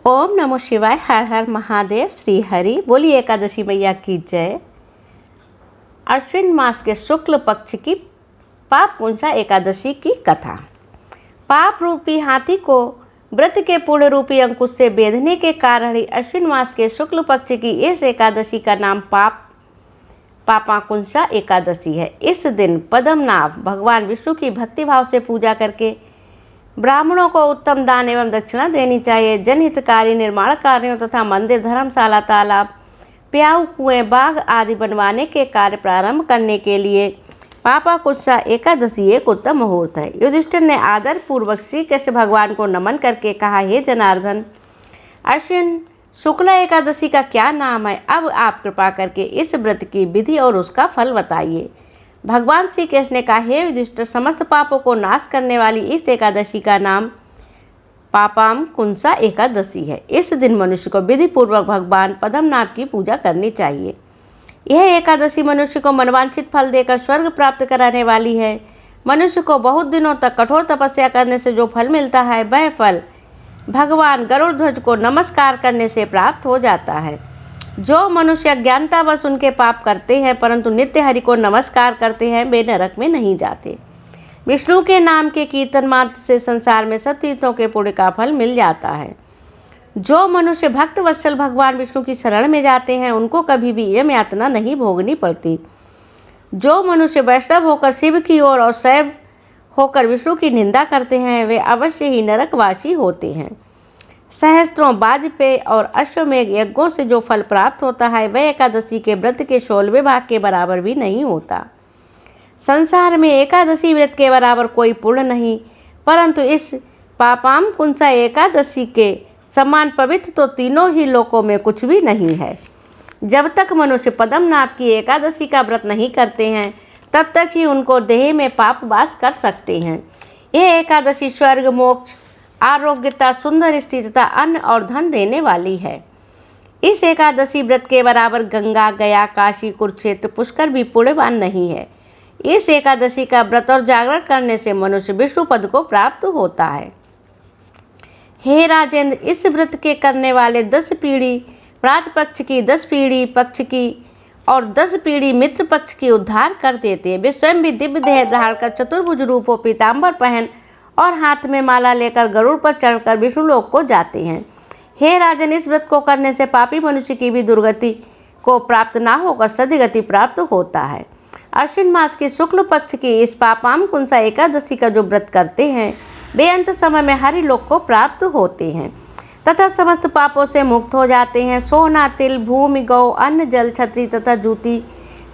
ओम नमो शिवाय। हर हर महादेव। श्री हरि। बोलिए एकादशी मैया की जय। अश्विन मास के शुक्ल पक्ष की पाप पुंसा एकादशी की कथा। पाप रूपी हाथी को व्रत के पूर्ण रूपी अंकुश से बेधने के कारण ही अश्विन मास के शुक्ल पक्ष की इस एकादशी का नाम पापाकुंसा एकादशी है। इस दिन पद्मनाभ भगवान विष्णु की भक्तिभाव से पूजा करके ब्राह्मणों को उत्तम दान एवं दक्षिणा देनी चाहिए। जनहितकारी निर्माण कार्यों तथा मंदिर, धर्मशाला, तालाब, प्याऊ, कुएं, बाग आदि बनवाने के कार्य प्रारंभ करने के लिए पापाकुंसा एकादशी एक उत्तम मुहूर्त है। युधिष्ठिर ने आदर पूर्वक श्री कृष्ण भगवान को नमन करके कहा, हे जनार्दन, अश्विन शुक्ला एकादशी का क्या नाम है? अब आप कृपा करके इस व्रत की विधि और उसका फल बताइए। भगवान श्री कृष्ण ने कहा, हे युधिष्ठिर, समस्त पापों को नाश करने वाली इस एकादशी का नाम पापाकुंसा एकादशी है। इस दिन मनुष्य को विधि पूर्वक भगवान पद्मनाभ की पूजा करनी चाहिए। यह एकादशी मनुष्य को मनवांछित फल देकर स्वर्ग प्राप्त कराने वाली है। मनुष्य को बहुत दिनों तक कठोर तपस्या करने से जो फल मिलता है, वह फल भगवान गरुड़ध्वज को नमस्कार करने से प्राप्त हो जाता है। जो मनुष्य अज्ञानतावश उनके पाप करते हैं परंतु नित्य हरि को नमस्कार करते हैं, वे नरक में नहीं जाते। विष्णु के नाम के कीर्तन मात्र से संसार में सब तीर्थों के पुण्य का फल मिल जाता है। जो मनुष्य भक्त वत्सल भगवान विष्णु की शरण में जाते हैं, उनको कभी भी यम यातना नहीं भोगनी पड़ती। जो मनुष्य वैष्णव होकर शिव की ओर और शैव होकर विष्णु की निंदा करते हैं, वे अवश्य ही नरकवासी होते हैं। सहस्त्रों वाजपेय और अश्वमेघ यज्ञों से जो फल प्राप्त होता है, वह एकादशी के व्रत के 16वें भाग के बराबर भी नहीं होता। संसार में एकादशी व्रत के बराबर कोई पुण्य नहीं, परंतु इस पापाकुंसा एकादशी के समान पवित्र तो तीनों ही लोकों में कुछ भी नहीं है। जब तक मनुष्य पद्मनाभ की एकादशी का व्रत नहीं करते हैं, तब तक ही उनको देह में पाप वास कर सकते हैं। यह एकादशी स्वर्ग, मोक्ष, आरोग्यता, सुंदर स्त्री तथा अन्न और धन देने वाली है। इस एकादशी व्रत के बराबर गंगा, गया, काशी, कुरुक्षेत्र, पुष्कर भी पुण्यवान नहीं है। इस एकादशी का व्रत और जागरण करने से मनुष्य विष्णु पद को प्राप्त होता है। हे राजेंद्र, इस व्रत के करने वाले 10 पीढ़ी प्रात पक्ष की, 10 पीढ़ी पक्ष की और 10 पीढ़ी मित्र पक्ष की उद्धार कर देते हैं। वे स्वयं भी दिव्य देह धारण कर चतुर्भुज रूपों पीताम्बर पहन और हाथ में माला लेकर गरुड़ पर चढ़कर विष्णु लोक को जाते हैं। हे राजन, इस व्रत को करने से पापी मनुष्य की भी दुर्गति को प्राप्त ना होकर सद्गति प्राप्त होता है। अश्विन मास की शुक्ल पक्ष की इस पापाकुंसा एकादशी का जो व्रत करते हैं, वे अंत समय में हरि लोक को प्राप्त होते हैं तथा समस्त पापों से मुक्त हो जाते हैं। सोना, तिल, भूमि, गौ, अन्न, जल, छत्री तथा जूती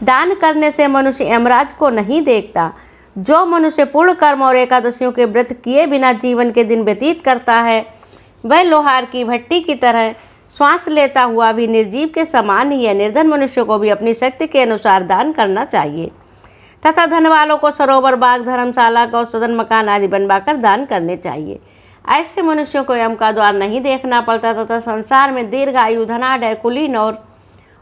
दान करने से मनुष्य यमराज को नहीं देखता। जो मनुष्य पूर्ण कर्म और एकादशियों के व्रत किए बिना जीवन के दिन व्यतीत करता है, वह लोहार की भट्टी की तरह श्वास लेता हुआ भी निर्जीव के समान ही है। निर्धन मनुष्य को भी अपनी शक्ति के अनुसार दान करना चाहिए तथा धन वालों को सरोवर, बाग, धर्मशाला, गौ सदन, मकान आदि बनवाकर दान करने चाहिए। ऐसे मनुष्यों को यम का द्वार नहीं देखना पड़ता तथा संसार में दीर्घायु, धनाढ्य, कुलीन और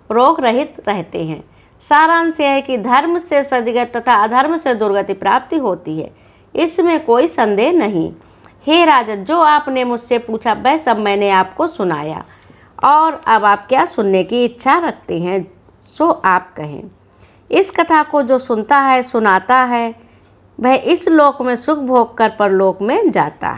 रोग रहित रहते हैं। सारांश यह है कि धर्म से सद्गति तथा अधर्म से दुर्गति प्राप्ति होती है, इसमें कोई संदेह नहीं। हे राजन, जो आपने मुझसे पूछा वह सब मैंने आपको सुनाया, और अब आप क्या सुनने की इच्छा रखते हैं, सो आप कहें। इस कथा को जो सुनता है, सुनाता है, वह इस लोक में सुख भोग कर परलोक में जाता है।